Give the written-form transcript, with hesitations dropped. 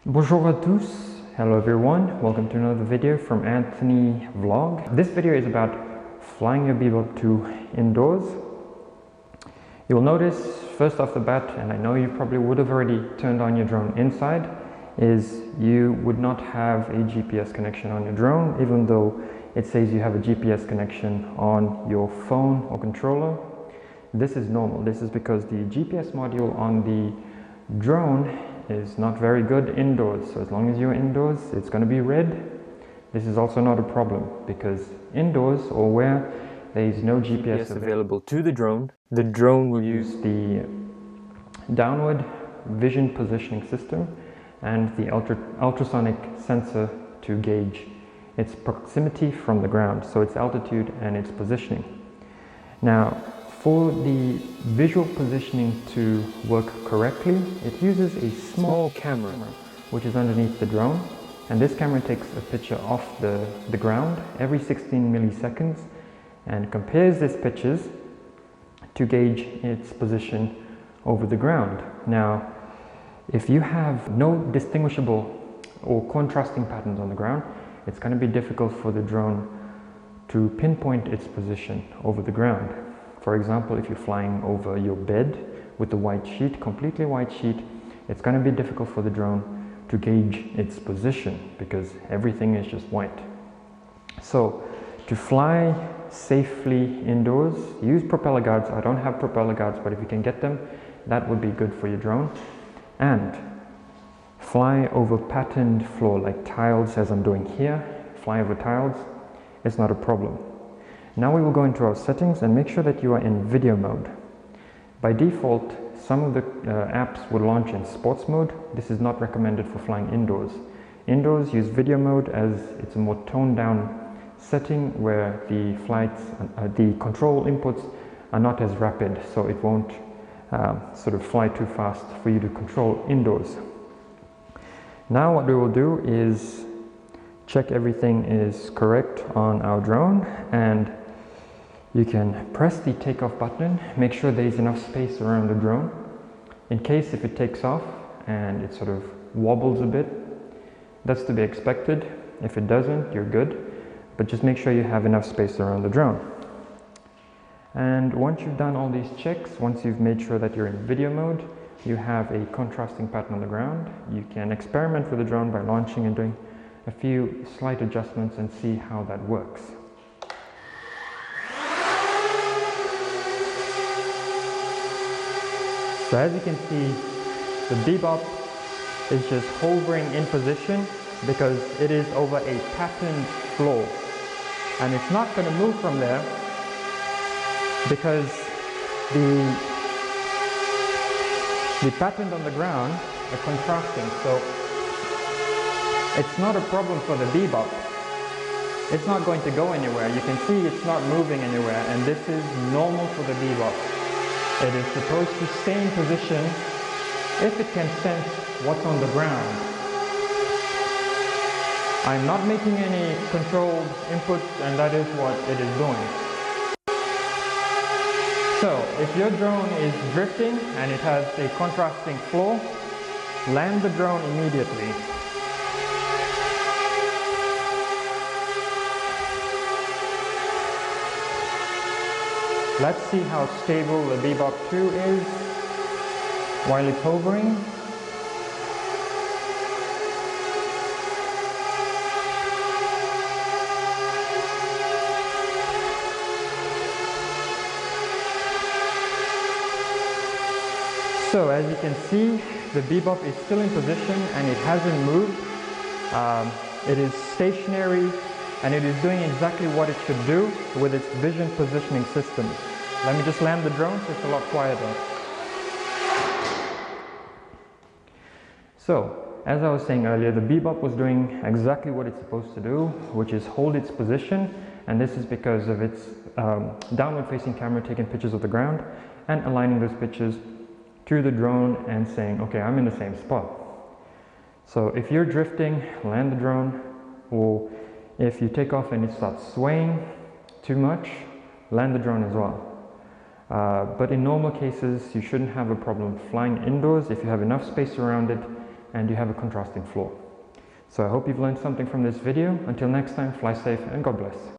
Bonjour à tous, hello everyone, welcome to another video from Anthony Vlog. This video is about flying your BEBOP 2 indoors. You will notice first off the bat, and I know you probably would have already turned on your drone inside, is you would not have a GPS connection on your drone, even though it says you have a GPS connection on your phone or controller. This is normal. This is because the GPS module on the drone is not very good indoors. So as long as you're indoors, it's going to be red. This is also not a problem because indoors or where there is no GPS available to the drone will use the downward vision positioning system and the ultrasonic sensor to gauge its proximity from the ground, so its altitude and its positioning. Now, for the visual positioning to work correctly, it uses a small camera which is underneath the drone, and this camera takes a picture of the ground every 16 milliseconds and compares these pictures to gauge its position over the ground. Now, if you have no distinguishable or contrasting patterns on the ground, it's going to be difficult for the drone to pinpoint its position over the ground. For example, if you're flying over your bed with a white sheet, completely white sheet, it's going to be difficult for the drone to gauge its position because everything is just white. So to fly safely indoors, use propeller guards. I don't have propeller guards, but if you can get them, that would be good for your drone. And fly over patterned floor like tiles, as I'm doing here. Fly over tiles, it's not a problem. Now we will go into our settings and make sure that you are in video mode. By default, some of the apps will launch in sports mode. This is not recommended for flying indoors. Indoors, use video mode as it's a more toned down setting where the flights, the control inputs are not as rapid, so it won't sort of fly too fast for you to control indoors. Now what we will do is check everything is correct on our drone, and you can press the takeoff button. Make sure there is enough space around the drone in case if it takes off and it sort of wobbles a bit. That's to be expected. If it doesn't, you're good, but just make sure you have enough space around the drone. And once you've done all these checks, once you've made sure that you're in video mode, you have a contrasting pattern on the ground, you can experiment with the drone by launching and doing a few slight adjustments and see how that works. So as you can see, the BEBOP is just hovering in position because it is over a patterned floor, and it's not going to move from there because the patterns on the ground are contrasting. So it's not a problem for the BEBOP. It's not going to go anywhere. You can see it's not moving anywhere, and this is normal for the BEBOP. It is supposed to stay in position if it can sense what's on the ground. I'm not making any controlled inputs, and that is what it is doing. So if your drone is drifting and it has a contrasting floor, land the drone immediately. Let's see how stable the BEBOP 2 is while it's hovering. So as you can see, the BEBOP is still in position and it hasn't moved. It is stationary, and it is doing exactly what it should do with its vision positioning system. Let me just land the drone so it's a lot quieter. So, as I was saying earlier, the BEBOP was doing exactly what it's supposed to do, which is hold its position, and this is because of its downward facing camera taking pictures of the ground and aligning those pictures to the drone and saying, okay, I'm in the same spot. So if you're drifting, land the drone, or if you take off and it starts swaying too much, land the drone as well. But in normal cases, you shouldn't have a problem flying indoors if you have enough space around it and you have a contrasting floor. So I hope you've learned something from this video. Until next time, fly safe and God bless.